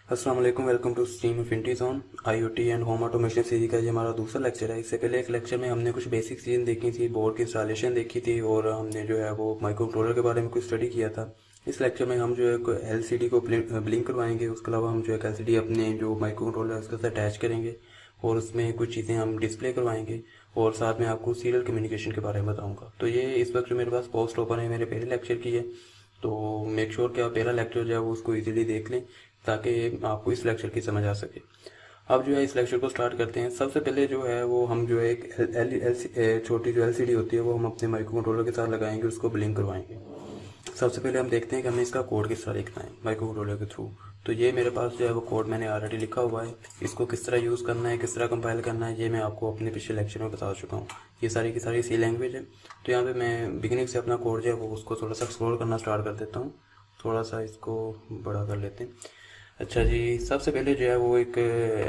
अस्सलाम वालेकुम, welcome to stream infinity zone IoT and home automation series का ये हमारा दूसरा लेक्चर है। इससे पहले एक लेक्चर में हमने कुछ बेसिक चीज़ें देखी थी, बोर्ड की इंस्टॉलेशन देखी थी और हमने जो है वो माइक्रो कंट्रोलर के बारे में कुछ स्टडी किया था। इस लेक्चर में हम जो है एलसीडी को ब्लिंक करवाएंगे। उसके अलावा हम जो है एलसीडी अपने जो माइक्रो कंट्रोलर है उसके साथ अटैच करेंगे और उसमें कुछ चीज़ें हम डिस्प्ले करवाएंगे और साथ में आपको सीरियल कम्युनिकेशन के बारे में बताऊँगा। तो ये इस वक्त जो मेरे पास पोस्ट ओपन है मेरे पहले लेक्चर की है, तो मेक श्योर कि आप पहला लेक्चर जो है वो उसको इजीली देख लें ताकि आपको इस लेक्चर की समझ आ सके। अब जो है इस लेक्चर को स्टार्ट करते हैं। सबसे पहले जो है वो हम जो है एक छोटी जो एलसीडी होती है वो हम अपने माइक्रो कंट्रोलर के साथ लगाएंगे, उसको ब्लिंक करवाएंगे। सबसे पहले हम देखते हैं कि हमें इसका कोड किस तरह लिखना है माइक्रो कंट्रोलर के थ्रू। तो ये मेरे पास जो है वो कोड मैंने ऑलरेडी लिखा हुआ है। इसको किस तरह यूज़ करना है, किस तरह कंपाइल करना है, ये मैं आपको अपने पिछले लेक्चर में बता चुका हूँ। ये सारी की सारी सी लैंग्वेज है। तो यहाँ पे मैं बिगिनिंग से अपना कोड जो है वो उसको थोड़ा सा एक्सप्लोर करना स्टार्ट कर देता हूँ। थोड़ा सा इसको बड़ा कर लेते हैं। अच्छा जी, सबसे पहले जो है वो एक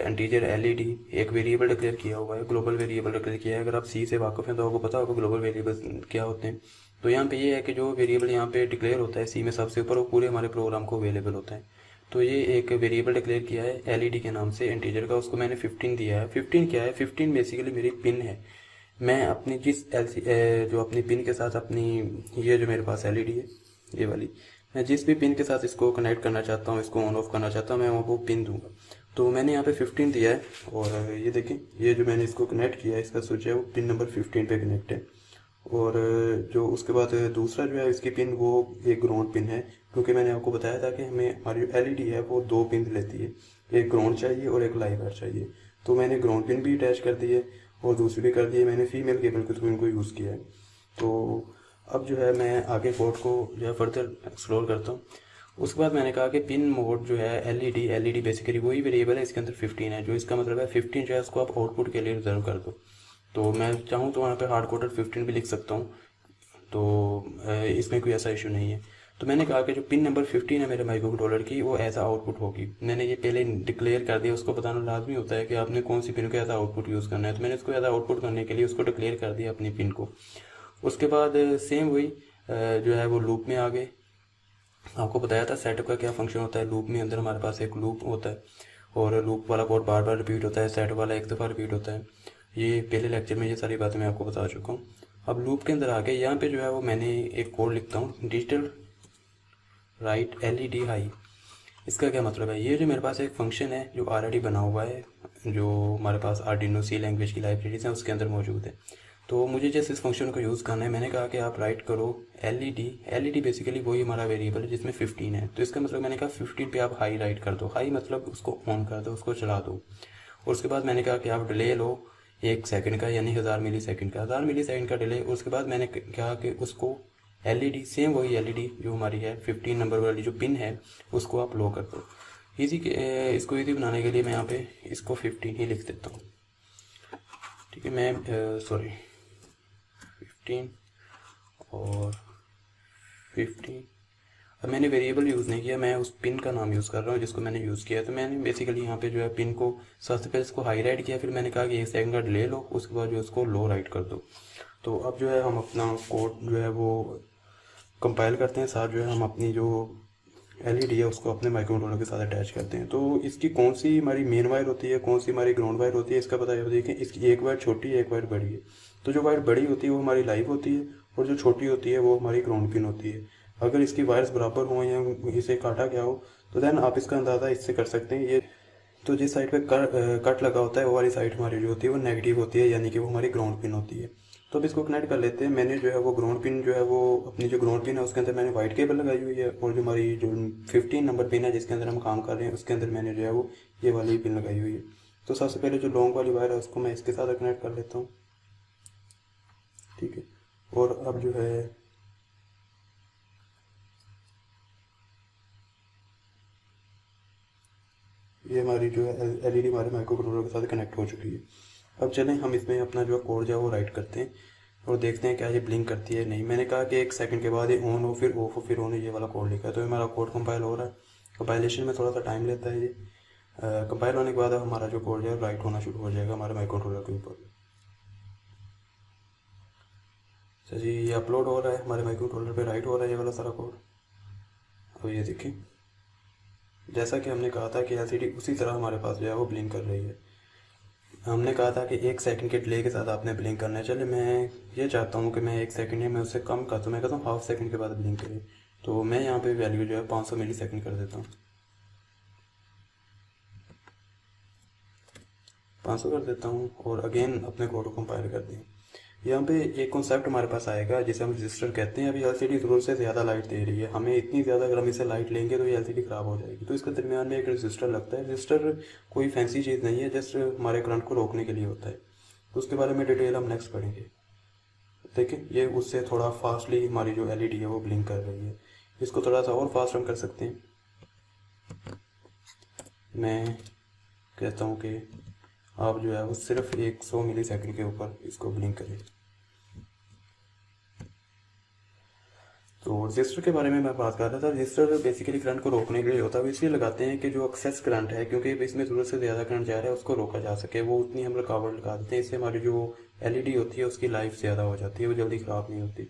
इंटीजर एलईडी एक वेरिएबल डिक्लेयर किया हुआ है, ग्लोबल वेरिएबल डिक्लेयर किया है। अगर आप सी से वाकिफ़ हैं तो आपको पता होगा ग्लोबल वेरिएबल क्या होते हैं। तो यहाँ पे ये है कि जो वेरिएबल यहाँ पे डिक्लेयर होता है सी में सबसे ऊपर, वो पूरे हमारे प्रोग्राम को अवेलेबल होता है। तो ये एक वेरिएबल डिक्लेयर किया है एलईडी के नाम से इंटीजर का, उसको मैंने 15 दिया है। 15 क्या है? 15 बेसिकली मेरी पिन है। मैं अपनी जिस जो अपनी पिन के साथ अपनी ये जो मेरे पास एलईडी है ये वाली, मैं जिस भी पिन के साथ इसको कनेक्ट करना चाहता हूँ, इसको ऑन ऑफ करना चाहता हूँ, मैं वो पिन दूंगा। तो मैंने यहाँ पे 15 दिया है और ये देखें, ये जो मैंने इसको कनेक्ट किया है इसका स्विच है वो पिन नंबर 15 पे कनेक्ट है। और जो उसके बाद दूसरा जो है इसकी पिन वो एक ग्राउंड पिन है, क्योंकि मैंने आपको बताया था कि हमें हमारी जो एलईडी है वो दो पिन लेती है, एक ग्राउंड चाहिए और एक लाइव वायर चाहिए। तो मैंने ग्राउंड पिन भी अटैच कर दी है और दूसरी भी कर दी है। मैंने फीमेल केबल के थ्रू इनको यूज़ किया है। तो अब जो है मैं आगे कोड को जो है फर्दर एक्सप्लोर करता हूँ। उसके बाद मैंने कहा कि पिन मोड जो है एलईडी बेसिकली वही वेरिएबल है, इसके अंदर 15 है, जो इसका मतलब है 15 जो है उसको आप आउटपुट के लिए रिजर्व कर दो। तो मैं चाहूँ तो वहाँ पे हार्ड कोडेड 15 भी लिख सकता हूँ, तो इसमें कोई ऐसा इशू नहीं है। तो मैंने कहा कि जो पिन नंबर 15 है मेरे माइक्रो कंट्रोलर की वो एज आउटपुट होगी। मैंने ये पहले डिक्लेयर कर दिया, उसको बताना लाजमी होता है कि आपने कौन सी पिन को एज आउटपुट यूज़ करना है। तो मैंने इसको एज आउटपुट करने के लिए उसको डिक्लेयर कर दिया अपनी पिन को। उसके बाद सेम वही जो है वो लूप में आ गए। आपको बताया था सेटअप का क्या फंक्शन होता है। लूप में अंदर हमारे पास एक लूप होता है और लूप वाला कोड बार बार रिपीट होता है, सेटअप वाला एक दफ़ा रिपीट होता है। ये पहले लेक्चर में ये सारी बातें मैं आपको बता चुका हूँ। अब लूप के अंदर आ गए, यहाँ पे जो है वो मैंने एक कोड लिखता हूँ, डिजिटल राइट एलईडी हाई। इसका क्या मतलब है? ये जो मेरे पास एक फंक्शन है जो ऑलरेडी बना हुआ है, जो हमारे पास आर्डिनो सी लैंग्वेज की लाइब्रेरीज हैं उसके अंदर मौजूद है। तो मुझे जैसे इस फंक्शन को यूज़ करना है, मैंने कहा कि आप राइट करो एलईडी बेसिकली वही हमारा वेरिएबल है जिसमें 15 है। तो इसका मतलब मैंने कहा 15 पे आप हाई राइट कर दो। हाई मतलब उसको ऑन कर दो, उसको चला दो। और उसके बाद मैंने कहा कि आप डिले लो 1 सेकंड का, यानी 1000 मिली सेकंड का, 1000 मिली सेकंड का डिले। उसके बाद मैंने कहा कि उसको एलईडी सेम वही एलईडी जो हमारी है 15 नंबर वाली जो पिन है उसको आप लो कर दो। इजी के इसको इजी बनाने के लिए मैं यहाँ पे इसको 15 ही लिख देता हूँ। ठीक है, मैं सॉरी 15 और 15। अब मैंने वेरिएबल यूज़ नहीं किया, मैं उस पिन का नाम यूज़ कर रहा हूँ जिसको मैंने यूज़ किया। तो मैंने बेसिकली यहाँ पे जो है पिन को सबसे पहले इसको हाई राइट किया, फिर मैंने कहा कि 1 सेकंड का डिले लो, उसके बाद जो उसको लो राइट कर दो। तो अब जो है हम अपना कोड जो है वो कंपाइल करते हैं, साथ जो है हम अपनी जो एलईडी है उसको अपने माइक्रो कंट्रोलर के साथ अटैच करते हैं। तो इसकी कौन सी हमारी मेन वायर होती है, कौन सी हमारी ग्राउंड वायर होती है, इसका पता है। देखिए इसकी एक वायर छोटी है, एक वायर बड़ी है। तो जो वायर बड़ी होती है वो हमारी लाइव होती है और जो छोटी होती है वो हमारी ग्राउंड पिन होती है। अगर इसकी वायर्स बराबर हों या इसे काटा गया हो तो देन आप इसका अंदाज़ा इससे कर सकते हैं। ये तो जिस साइड पे कट लगा होता है वो वाली साइड हमारी जो होती है वो नेगेटिव होती है, यानी कि वो हमारी ग्राउंड पिन होती है। तो अब इसको कनेक्ट कर लेते हैं। मैंने जो है वो ग्राउंड पिन जो है वो अपनी जो ग्राउंड पिन है उसके अंदर मैंने वाइट केबल लगाई हुई है, और जो हमारी जो 15 नंबर पिन है जिसके अंदर हम काम कर रहे हैं उसके अंदर मैंने जो है वो ये वाली पिन लगाई हुई है। तो सबसे पहले जो लॉन्ग वाली वायर है उसको मैं इसके साथ कनेक्ट कर लेता हूँ। ठीक है, और अब जो है ये हमारी जो है एलईडी हमारे माइक्रो कंट्रोलर के साथ कनेक्ट हो चुकी है। अब चलें हम इसमें अपना जो कोड जो है वो राइट करते हैं और देखते हैं क्या ये ब्लिंक करती है नहीं। मैंने कहा कि 1 सेकंड के बाद ये ऑन हो फिर ऑफ हो फिर ऑन हो, ये वाला कोड लिखा है। तो ये हमारा कोड कंपाइल हो रहा है। कंपाइलेशन में थोड़ा सा टाइम लेता है ये। कंपाइल होने के बाद अब हमारा जो कोड है राइट होना शुरू हो जाएगा हमारे माइक्रो कंट्रोलर के ऊपर। अच्छा जी, ये अपलोड हो रहा है, हमारे माइक्रो कंट्रोलर पर राइट हो रहा है ये वाला सारा कोड। अब ये देखें, जैसा कि हमने कहा था कि एलसीडी उसी तरह हमारे पास जो है वो ब्लिंक कर रही है। हमने कहा था कि 1 सेकंड के डिले के साथ आपने ब्लिंक करना है। चलिए मैं ये चाहता हूँ कि मैं 1 सेकंड या मैं उससे कम कर दूँ, मैं कहता हूँ हाफ सेकंड के बाद ब्लिंक करें। तो मैं यहाँ पे वैल्यू जो है 500 मिली सेकंड कर देता हूँ, 500 कर देता हूँ और अगेन अपने कोड को कंपाइल कर दें। यहाँ पे एक कॉन्सेप्ट हमारे पास आएगा जिसे हम रजिस्टर कहते हैं। अभी एलसीडी ज़रूरत से ज़्यादा लाइट दे रही है, हमें इतनी ज़्यादा अगर हम इसे लाइट लेंगे तो ये एलसीडी ख़राब हो जाएगी। तो इसके दरमियान में एक रजिस्टर लगता है। रजिस्टर कोई फैंसी चीज़ नहीं है, जस्ट हमारे करंट को रोकने के लिए होता है। तो उसके बारे में डिटेल हम नेक्स्ट पढ़ेंगे। देखिए ये उससे थोड़ा फास्टली हमारी जो एलईडी है वो ब्लिंक कर रही है। इसको थोड़ा सा और फास्ट हम कर सकते हैं। मैं कहता हूँ कि आप जो है वो सिर्फ 100 मिली सेकेंड के ऊपर इसको ब्लिंक करें। तो रजिस्टर के बारे में मैं बात कर रहा था। रजिस्टर बेसिकली करंट को रोकने के लिए होता है। वो इसलिए लगाते हैं कि जो एक्सेस करंट है, क्योंकि इसमें ज़रूरत से ज़्यादा करंट जा रहा है, उसको रोका जा सके। वो उतनी हम रुकावट लगा देते हैं, इससे हमारी जो एलईडी होती है उसकी लाइफ ज़्यादा हो जाती है, वो जल्दी ख़राब नहीं होती।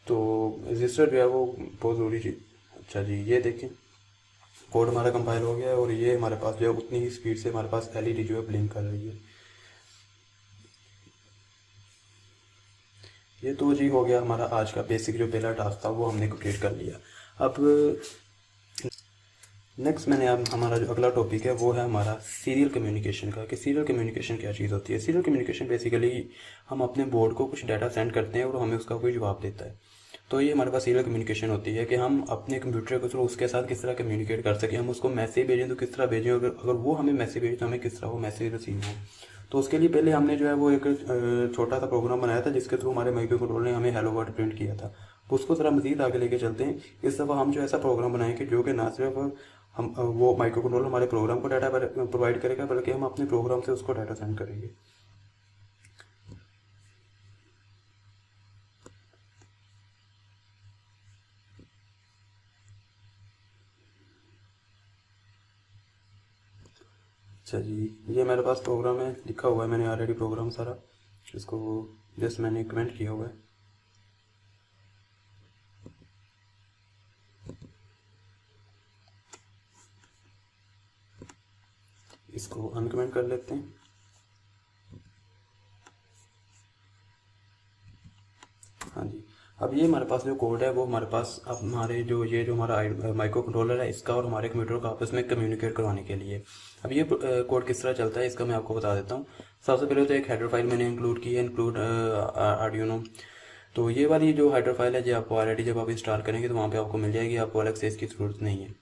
तो रजिस्टर जो है वो बहुत ज़रूरी चीज़। अच्छा जी, ये देखें कोड हमारा कंपाइल हो गया है और ये हमारे पास जो है उतनी ही स्पीड से हमारे पास एलईडी जो है ब्लिंक कर रही है। ये तो जी हो गया हमारा आज का बेसिक जो पहला टास्क था वो हमने कंप्लीट कर लिया। अब नेक्स्ट मैंने अब हमारा जो अगला टॉपिक है वो है हमारा सीरियल कम्युनिकेशन का, कि सीरियल कम्युनिकेशन क्या चीज़ होती है। सीरियल कम्युनिकेशन बेसिकली हम अपने बोर्ड को कुछ डाटा सेंड करते हैं और हमें उसका कोई जवाब देता है। तो ये हमारे पास सीरियल कम्युनिकेशन होती है कि हम अपने कंप्यूटर के थ्रू उसके साथ किस तरह कम्युनिकेट कर सकें। हम उसको मैसेज भेजें तो किस तरह भेजें, अगर वो हमें मैसेज भेजे तो हमें किस तरह वो मैसेज रिसीव हो। तो उसके लिए पहले हमने जो है वो एक छोटा सा प्रोग्राम बनाया था जिसके थ्रू हमारे माइक्रो कंट्रोलर ने हमें हेलो वर्ड प्रिंट किया था। तो उसको ज़रा मज़ीद आगे लेके चलते हैं। इस दफ़ा हम जो ऐसा प्रोग्राम बनाएंगे जो कि ना सिर्फ हम वो माइक्रो कंट्रोलर हमारे प्रोग्राम को डाटा प्रोवाइड करेगा, बल्कि हम अपने प्रोग्राम से उसको डाटा सेंड करेंगे। अच्छा जी, ये मेरे पास प्रोग्राम है, लिखा हुआ है मैंने ऑलरेडी प्रोग्राम सारा। इसको जस्ट मैंने कमेंट किया हुआ है। इसको अनकमेंट कर लेते हैं। हाँ जी, अब ये हमारे पास जो कोड है वो हमारे पास अब हमारे जो ये जो हमारा माइक्रो कंट्रोलर है इसका और हमारे कंप्यूटर को आपस में कम्युनिकेट करवाने के लिए। अब ये कोड किस तरह चलता है इसका मैं आपको बता देता हूँ। सबसे पहले तो एक हेडर फाइल मैंने इंक्लूड की है, इंक्लूड आर्डिनो। तो ये वाली जो हेडर फाइल है जो आपको ऑलरेडी जब आप इंस्टॉल करेंगे तो वहाँ पे आपको मिल जाएगी, आपको अलग से इसकी ज़रूरत नहीं है।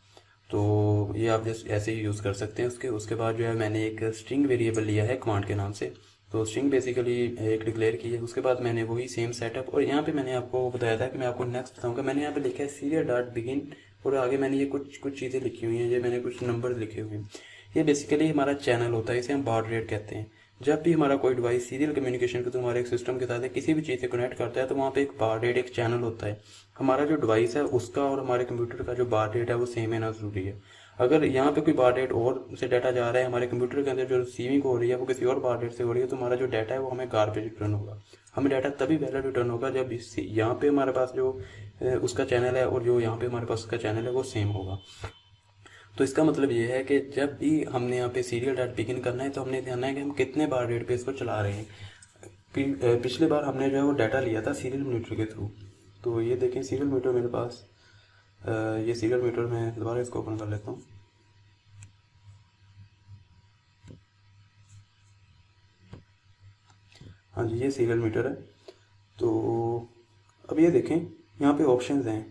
तो ये आप जस्ट ऐसे ही यूज़ कर सकते हैं। उसके बाद जो है मैंने एक स्ट्रिंग वेरिएबल लिया है कमांड के नाम से। तो स्ट्रिंग बेसिकली एक डिक्लेयर की है। उसके बाद मैंने वही सेम सेटअप, और यहाँ पे मैंने आपको बताया था कि मैं आपको नेक्स्ट बताऊँगा। मैंने यहाँ पे लिखा है सीरियल डॉट बिगिन और आगे मैंने ये कुछ चीज़ें लिखी हुई हैं, ये मैंने कुछ नंबर लिखे हुए हैं। ये बेसिकली हमारा चैनल होता है, इसे हम बार रेट कहते हैं। जब भी हमारा कोई डिवाइस सीरियल कम्युनिकेशन के थ्रू हमारे एक सिस्टम के साथ किसी भी चीज़ से कनेक्ट करता है तो वहाँ पे एक बार रेट, एक चैनल होता है। हमारा जो डिवाइस है उसका और हमारे कंप्यूटर का जो बार रेट है वो सेम है ना, ज़रूरी है। अगर यहाँ पे कोई बार रेट और से डाटा जा रहा है, हमारे कंप्यूटर के अंदर जो रिसीविंग हो रही है वो किसी और बार रेट से हो रही है, तो हमारा जो डाटा है वो हमें गार्बेज रिटर्न होगा। हमें डाटा तभी वैलिड रिटर्न होगा जब यहाँ पे हमारे पास जो उसका चैनल है और जो यहाँ पे हमारे पास उसका चैनल है वो सेम होगा। तो इसका मतलब ये है कि जब भी हमने यहाँ पे सीरियल डाटा बिगिन करना है तो हमने ध्यान है कि हम कितने बार रेट पे इसको चला रहे हैं। पिछले बार हमने जो है वो डाटा लिया था सीरियल मीटर के थ्रू। तो ये देखें सीरियल मीटर मेरे पास, ये सीरियल मीटर मैं दोबारा इसको ओपन कर लेता हूँ। हाँ जी, ये सीरियल मीटर है। तो अब ये देखें यहाँ पे ऑप्शंस हैं,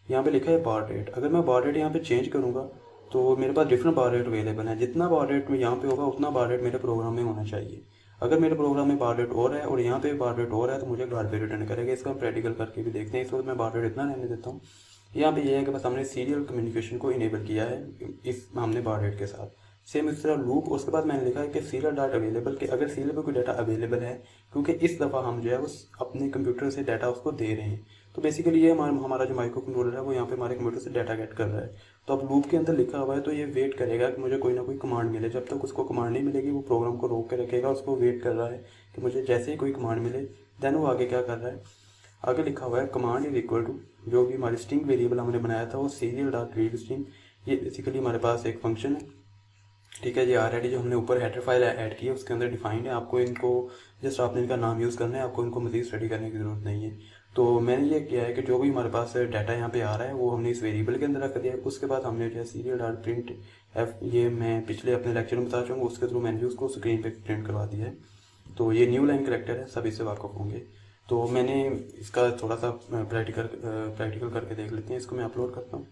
यहाँ पे लिखा है बार रेट। अगर मैं बार रेट यहाँ पे चेंज करूँगा तो मेरे पास डिफरेंट बार रेट अवेलेबल है। जितना बार रेट में यहाँ पे होगा उतना बार रेट मेरे प्रोग्राम में होना चाहिए। अगर मेरे प्रोग्राम में बार रेट और है और यहाँ पे बार रेट और है तो मुझे गार्बेज रिटर्न करेगा। इसका हम प्रैक्टिकल करके भी देखते हैं। इस वक्त मैं बार रेट इतना रहने देता हूँ। यहाँ पे ये है कि बस हमने सीरियल कम्युनिकेशन को इनेबल किया है इस हमने बार रेट के साथ। सेम इस तरह लूप, उसके बाद मैंने लिखा है कि सीरियल डाटा अवेलेबल, कि अगर सीरियल पर कोई डाटा अवेलेबल है, क्योंकि इस दफ़ा हम जो है उस अपने कंप्यूटर से डाटा उसको दे रहे हैं। तो बेसिकली ये हमारा जो माइक्रो कंट्रोलर है वो यहाँ पे हमारे कंप्यूटर से डाटा गेट कर रहा है। तो अब लूप के अंदर लिखा हुआ है तो ये वेट करेगा कि मुझे कोई ना कोई कमांड मिले। जब तक उसको कमांड नहीं मिलेगी वो प्रोग्राम को रोक के रखेगा, उसको वेट कर रहा है कि मुझे जैसे ही कोई कमांड मिले देन वो आगे क्या कर रहा है। आगे लिखा हुआ है कमांड इज इक्वल टू जो भी हमारी स्ट्रिंग वेरिएबल हमने बनाया था वो सीरियल डॉट रीड स्ट्रिंग, ये बेसिकली हमारे पास एक फंक्शन है, ठीक है। ये ऑलरेडी जो हमने ऊपर हेडर फाइल ऐड की है उसके अंदर डिफाइंड है। आपको इनको जस्ट आपने इनका नाम यूज़ करना है, आपको इनको मज़ीद स्टडी करने की ज़रूरत नहीं है। तो मैंने ये किया है कि जो भी हमारे पास डाटा यहाँ पे आ रहा है वो हमने इस वेरिएबल के अंदर रख दिया है। उसके बाद हमने जो है सीरियल डॉट प्रिंट एफ, ये मैं पिछले अपने लेक्चर में बता चुका हूँ, उसके थ्रू मैंने उसको स्क्रीन पे प्रिंट करवा दिया है। तो ये न्यू लाइन करेक्टर है, सब इससे वाकफ होंगे। तो मैंने इसका थोड़ा सा प्रैक्टिकल करके देख लेते हैं। इसको मैं अपलोड करता हूँ।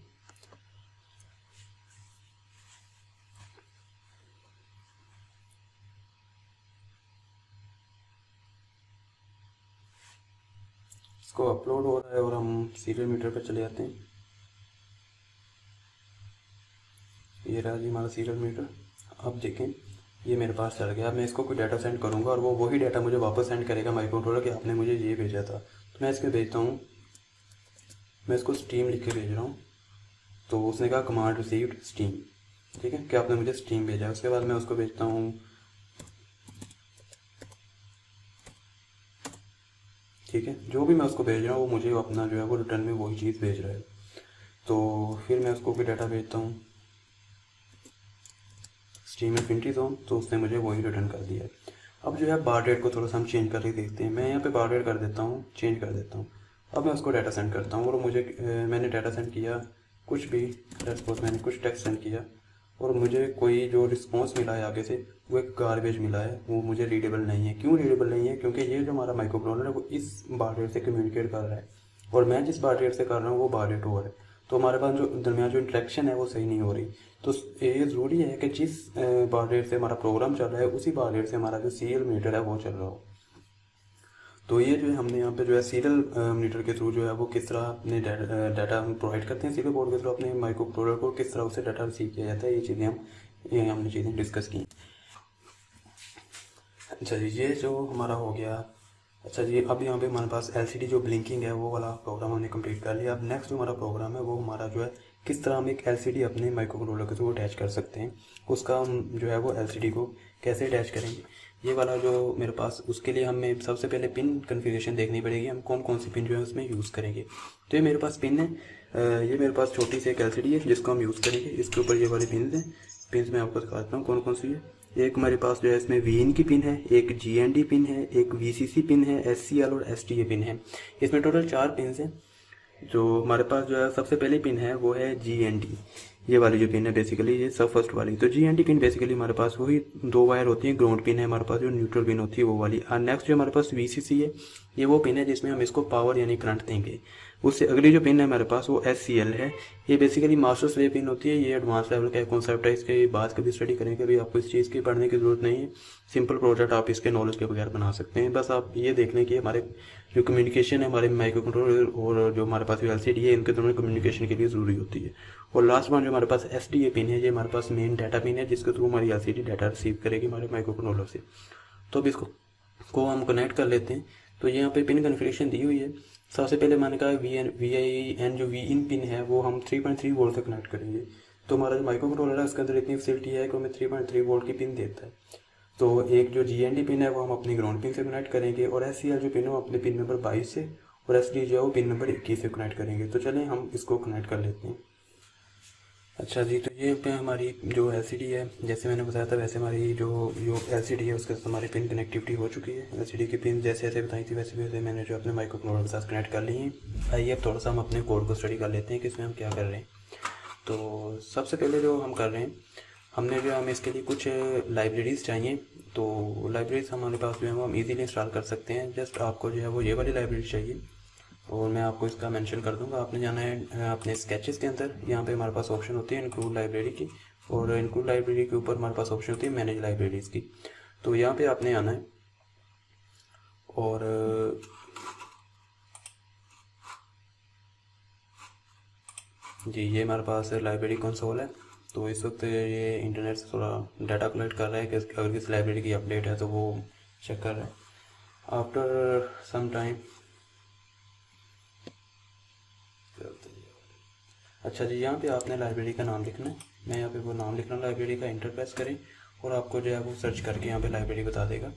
इसको अपलोड हो रहा है और हम सीरियल मीटर पर चले जाते हैं। ये रहा जी हमारा सीरियल मीटर। अब देखें ये मेरे पास चल गया। अब मैं इसको कोई डाटा सेंड करूँगा और वो वही डाटा मुझे वापस सेंड करेगा माइक्रो कंट्रोलर कि आपने मुझे ये भेजा था। तो मैं इसको भेजता हूँ, मैं इसको स्ट्रीम लिख के भेज रहा हूँ। तो उसने कहा कमांड रिसीव्ड स्ट्रीम, ठीक है, कि आपने मुझे स्ट्रीम भेजा है। उसके बाद मैं उसको भेजता हूँ, ठीक है, जो भी मैं उसको भेज रहा हूँ वो मुझे अपना जो है वो रिटर्न में वही चीज़ भेज रहा है। तो फिर मैं उसको कोई डाटा भेजता हूँ स्ट्रीम इन्फिनिटी जोन, तो उसने मुझे वही रिटर्न कर दिया है। अब जो है बार रेट को थोड़ा सा हम चेंज करके देखते हैं। मैं यहाँ पे बार रेट कर देता हूँ, चेंज कर देता हूँ। अब मैं उसको डाटा सेंड करता हूँ और मुझे मैंने डाटा सेंड किया कुछ भी, सपोज मैंने कुछ टेक्स्ट सेंड किया और मुझे कोई जो रिस्पॉन्स मिला है आगे से वो एक गार्बेज मिला है, वो मुझे रीडेबल नहीं है। क्यों रीडेबल नहीं है? क्योंकि ये जो हमारा माइक्रो कंट्रोलर है वो इस बार रेट से कम्युनिकेट कर रहा है और मैं जिस बार रेट से कर रहा हूँ वो बार रेट और है। तो हमारे पास जो दरमियान जो इंटरेक्शन है वो सही नहीं हो रही। तो ये ज़रूरी है कि जिस बार रेट से हमारा प्रोग्राम चल रहा है उसी बार रेट से हमारा जो सीरियल मीटर है वो चल रहा हो। तो ये जो है हमने यहाँ पे जो है सीरियल मीटर के थ्रू जो है वो किस तरह अपने डाटा हम प्रोवाइड करते हैं सीरियल बोर्ड के थ्रू अपने माइक्रो कंट्रोलर को, किस तरह उससे डाटा रिसीव किया जाता है, ये हमने चीज़ें डिस्कस की। अच्छा जी, ये जो हमारा हो गया। अच्छा जी, अब यहाँ पे हमारे पास एलसीडी जो ब्लिंकिंग है वो वाला प्रोग्राम हमने कंप्लीट कर लिया। अब नेक्स्ट जो हमारा प्रोग्राम है वो हमारा जो है किस तरह हम एक एलसीडी अपने माइक्रो कंट्रोलर के थ्रू अटैच कर सकते हैं, उसका हम जो है वो एलसीडी को कैसे अटैच करेंगे ये वाला जो मेरे पास, उसके लिए हमें सबसे पहले पिन कन्फिगरेशन देखनी पड़ेगी, हम कौन कौन सी पिन जो है उसमें यूज़ करेंगे। तो ये मेरे पास पिन है, ये मेरे पास छोटी सी एक एलसीडी है जिसको हम यूज़ करेंगे। इसके ऊपर ये वाली पिन है, पिन मैं आपको दिखाता हूँ कौन कौन सी है। एक हमारे पास जो है इसमें VIN की पिन है, एक GND पिन है, एक VCC पिन है, SCL और STA पिन है। इसमें टोटल 4 पिन हैं। जो हमारे पास जो है सबसे पहली पिन है वो है GND, ये वाली जो पिन है बेसिकली ये सब फर्स्ट वाली। तो GND पिन बेसिकली हमारे पास वही 2 वायर होती है, ग्राउंड पिन है हमारे पास, जो न्यूट्रल पिन होती है वो वाली। और नेक्स्ट जो हमारे पास VCC है, ये वो पिन है जिसमें हम इसको पावर यानी करंट देंगे। उससे अगली जो पिन है हमारे पास वो SCL है, ये बेसिकली मास्टर स्लेव पिन होती है। ये एडवांस लेवल का कॉन्सेप्ट है, इसके बाद कभी स्टडी करेंगे, अभी आपको इस चीज़ की पढ़ने की ज़रूरत नहीं है। सिंपल प्रोजेक्ट आप इसके नॉलेज के बगैर बना सकते हैं। बस आप ये देख लें कि हमारे जो कम्युनिकेशन है हमारे माइक्रो कंट्रोलर और जो हमारे पास LCD है इनके दोनों कम्युनिकेशन के लिए ज़रूरी होती है। और लास्ट वन जो हमारे पास SDA पिन है, ये हमारे पास मेन डाटा पिन है जिसके थ्रू हमारी LCD डाटा रिसीव करेगी हमारे माइक्रो कंट्रोलर से। तो अब इसको हम कनेक्ट कर लेते हैं। तो यहाँ पे पिन कन्फिगरेशन दी हुई है। सबसे पहले मैंने कहा VIN जो VIN पिन है वो हम 3.3 वोल्ट से कनेक्ट करेंगे। तो हमारा जो माइक्रो कंट्रोलर है उसके अंदर इतनी फैसिलिटी है कि हमें 3.3 वोल्ट की पिन देता है। तो एक जो GND पिन है वो हम अपनी ग्राउंड पिन से कनेक्ट करेंगे और SCL जो पिन है वो अपने पिन नंबर 22 से और SD जो है वो पिन नंबर 21 से कनेक्ट करेंगे। तो चलें हम इसको कनेक्ट कर लेते हैं। अच्छा जी, तो ये पे हमारी जो LCD है, जैसे मैंने बताया था वैसे हमारी जो LCD है उसके साथ हमारी पिन कनेक्टिविटी हो चुकी है। LCD की पिन जैसे जैसे बताई थी वैसे वैसे मैंने जो अपने माइक्रो कंट्रोलर के साथ कनेक्ट कर ली है। आइए अब थोड़ा सा हम अपने कोड को स्टडी कर लेते हैं कि इसमें हम क्या कर रहे हैं। तो सबसे पहले जो हम कर रहे हैं, हमने जो हमें इसके लिए कुछ लाइब्रेरीज़ चाहिए। तो लाइब्रेरीज हमारे पास जो है वो हम इजीली इंस्टॉल कर सकते हैं। जस्ट आपको जो है वो ये वाली लाइब्रेरी चाहिए और मैं आपको इसका मेंशन कर दूंगा। आपने जाना है अपने स्केचेस के अंदर, यहाँ पे हमारे पास ऑप्शन होती है इंक्लूड लाइब्रेरी की, और इंक्लूड लाइब्रेरी के ऊपर हमारे पास ऑप्शन होती है मैनेज लाइब्रेरीज़ की। तो यहाँ पे आपने आना है और जी ये हमारे पास लाइब्रेरी कंसोल है। तो इस वक्त ये इंटरनेट से थोड़ा डाटा कलेक्ट कर रहा है कि अगर किस लाइब्रेरी की अपडेट है तो वो चेक कर रहा है। आफ्टर सम टाइम, अच्छा जी, यहाँ पे आपने लाइब्रेरी का नाम लिखना है। मैं यहाँ पे वो नाम लिख रहा हूँ लाइब्रेरी का, इंटर प्रेस करें और आपको जो है वो सर्च करके यहाँ पे लाइब्रेरी बता देगा।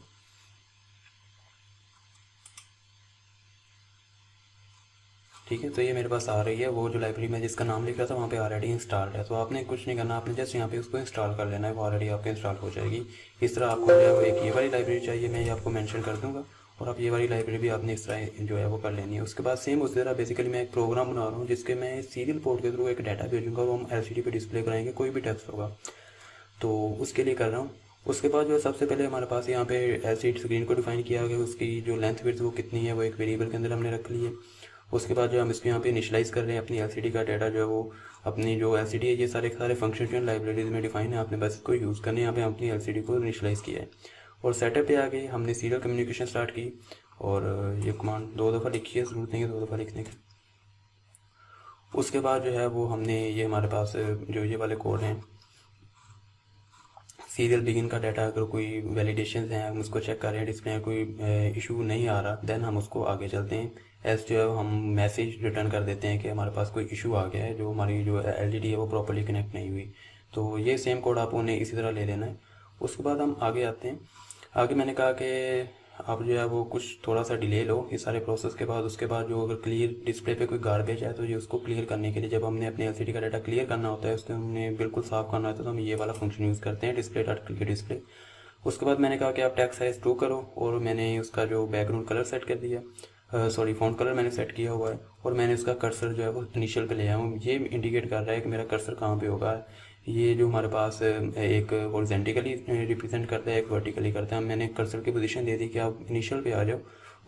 ठीक है, तो ये मेरे पास आ रही है, वो जो लाइब्रेरी में जिसका नाम लिख रहा था वहाँ पे ऑलरेडी इंस्टॉल्ड है। तो आपने कुछ नहीं करना, आपने जस्ट यहाँ पे उसको इंस्टॉल कर लेना है, वो ऑलरेडी आपके इंस्टॉल हो जाएगी। इस तरह आपको जो है वो एक ये वाली लाइब्रेरी चाहिए, मैं ये आपको मेंशन कर दूँगा, और आप ये वाली लाइब्रेरी भी आपने इस तरह जो है वो कर लेनी है। उसके बाद सेम उसी तरह बेसिकली मैं एक प्रोग्राम बना रहा हूँ जिसके मैं सीरियल पोर्ट के थ्रू एक डाटा भेजूँगा, वो हम LCD पे डिस्प्ले कराएंगे, कोई भी टेक्स्ट होगा, तो उसके लिए कर रहा हूँ। उसके बाद जो है सबसे पहले हमारे पास यहाँ पे LCD स्क्रीन को डिफाइन किया गया, उसकी जो लेंथ विड्थ वो कितनी है वो एक वेरिएबल के अंदर हमने रख ली है। उसके बाद जो हम इसको यहाँ पे इनिशियलाइज़ कर रहे हैं, अपनी LCD का डाटा जो है वो, अपनी जो LCD है, ये सारे फंक्शन जो लाइब्रेरीज में डिफाइन है, आपने बस इसको यूज़ करने, यहाँ पे अपनी LCD को इनिशियलाइज़ किया है। और सेटअप पे आ गए, हमने सीरियल कम्युनिकेशन स्टार्ट की, और ये कमांड 2 दफ़ा लिखी है, ज़रूरत नहीं है 2 दफ़ा लिखने की। उसके बाद जो है वो हमने ये हमारे पास जो ये वाले कोड हैं, सीरियल बिगिन का डाटा, अगर कोई वैलिडेशन हैं हम उसको चेक कर रहे हैं, डिस्प्ले में कोई इशू नहीं आ रहा, देन हम उसको आगे चलते हैं। एस जो है हम मैसेज रिटर्न कर देते हैं कि हमारे पास कोई इशू आ गया है, जो हमारी जो LGD है वो प्रॉपर्ली कनेक्ट नहीं हुई। तो ये सेम कोड आप उन्हें इसी तरह ले लेना है। उसके बाद हम आगे आते हैं। आगे मैंने कहा कि आप जो है वो कुछ थोड़ा सा डिले लो इस सारे प्रोसेस के बाद। उसके बाद जो अगर क्लियर डिस्प्ले पे कोई गार्बेज है तो ये उसको क्लियर करने के लिए, जब हमने अपने LCD का डाटा क्लियर करना होता है, उसको हमने बिल्कुल साफ़ करना होता है, तो हम ये वाला फंक्शन यूज़ करते हैं, डिस्प्ले डॉट क्लियर डिस्प्ले। उसके बाद मैंने कहा कि आप टेक्स्ट साइज 2 करो, और मैंने उसका जो बैकग्राउंड कलर सेट कर दिया, सॉरी फ़ॉन्ट कलर मैंने सेट किया हुआ है, और मैंने उसका कर्सर जो है वो इनिशियल पे ले आया हूँ। ये इंडिकेट कर रहा है कि मेरा कर्सर कहाँ पे होगा। ये जो हमारे पास एक हॉरिजॉन्टली रिप्रेजेंट करता है, एक वर्टिकली करता है। मैंने कर्सर की पोजीशन दे दी कि आप इनिशियल पे आ जाओ।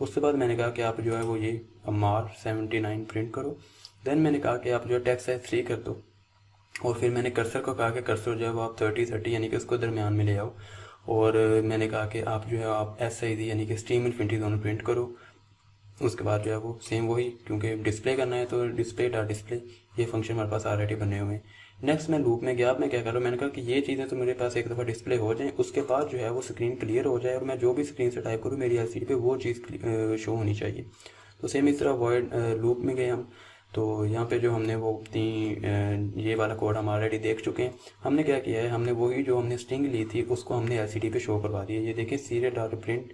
उसके बाद मैंने कहा कि आप जो है वो ये MR 79 प्रिंट करो। देन मैंने कहा कि आप जो है टेक्स्ट साइज 3 कर दो, और फिर मैंने कर्सर को कहा कि कर्सर जो है वो आप 30 यानी कि उसको दरमियान में ले आओ। और मैंने कहा कि आप जो है आप SID यानी कि स्ट्रीम इन्फिनिटी दोनों प्रिंट करो। उसके बाद जो है वो सेम वही, क्योंकि डिस्प्ले करना है तो डिस्प्ले डॉट डिस्प्ले, ये फंक्शन हमारे पास ऑलरेडी बने हुए हैं। नेक्स्ट मैं लूप में गया, अब मैं क्या कर रहा हूँ, मैंने कहा कि ये चीज़ें तो मेरे पास एक दफ़ा डिस्प्ले हो जाएं, उसके बाद जो है वो स्क्रीन क्लियर हो जाए, और मैं जो भी स्क्रीन से टाइप करूँ मेरी LCD पे वो चीज़ शो होनी चाहिए। तो सेम इस तरह वॉइड लूप में गए हम। तो यहाँ पे जो हमने वो अपनी ये वाला कोड हम ऑलरेडी देख चुके हैं। हमने क्या किया है, हमने वही जो हमने स्ट्रिंग ली थी उसको हमने LCD पे शो करवा दिया। ये देखिए सीरियल डॉट प्रिंट,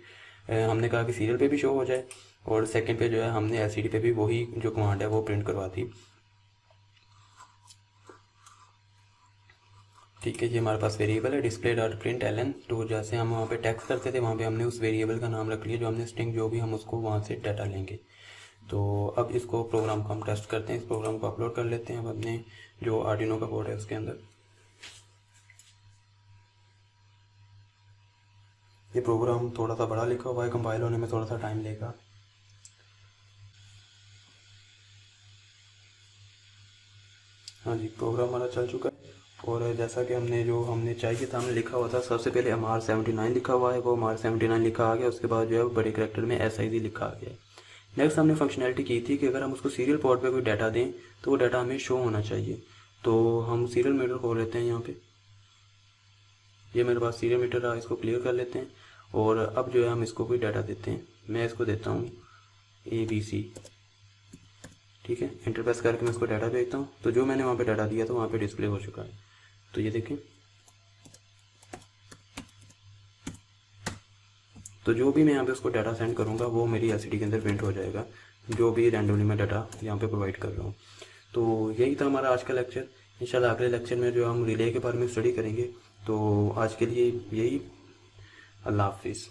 हमने कहा कि सीरियल पे भी शो हो जाए, और सेकंड पे जो है हमने LCD पे भी वही जो कमांड है वो प्रिंट करवा दी। ठीक है, ये हमारे पास वेरिएबल है डिस्प्ले डॉट प्रिंट LN। तो जैसे हम वहाँ पे टेक्स्ट करते थे, वहाँ पे हमने उस वेरिएबल का नाम रख लिया, जो हमने स्ट्रिंग जो भी हम उसको वहाँ से डाटा लेंगे। तो अब इसको प्रोग्राम को हम टेस्ट करते हैं। इस प्रोग्राम को अपलोड कर लेते हैं अब अपने जो आर्डिनो का कोड है उसके अंदर। ये प्रोग्राम थोड़ा सा बड़ा लिखा हुआ है, कंपाइल होने में थोड़ा सा टाइम लेगा। हाँ जी, प्रोग्राम हमारा चल चुका है, और जैसा कि हमने चाहिए था, हमने लिखा हुआ था, सबसे पहले MR 79 लिखा हुआ है, वो MR 79 लिखा आ गया। उसके बाद जो है बड़े करेक्टर में SID लिखा आ गया। नेक्स्ट हमने फंक्शनैलिटी की थी कि अगर हम उसको सीरियल पोर्ट पे कोई डाटा दें तो वो डाटा हमें शो होना चाहिए। तो हम सीरियल मीटर खोल लेते हैं यहाँ पे, ये मेरे पास सीरियल मीटर रहा, इसको क्लियर कर लेते हैं। और अब जो है हम इसको कोई डाटा देते हैं, मैं इसको देता हूँ ABC। ठीक है, एंटर प्रेस करके मैं इसको डाटा भेजता हूँ। तो जो मैंने वहाँ पे डाटा दिया था वहाँ पे डिस्प्ले हो चुका है। तो ये देखें, तो जो भी मैं यहाँ पे उसको डाटा सेंड करूँगा वो मेरी LCD के अंदर प्रिंट हो जाएगा, जो भी रैंडमली मैं डाटा यहाँ पे प्रोवाइड कर रहा हूँ। तो यही था हमारा आज का लेक्चर। इंशाल्लाह अगले लेक्चर में जो हम रिले के बारे में स्टडी करेंगे। तो आज के लिए यही, अल्लाह हाफिज़।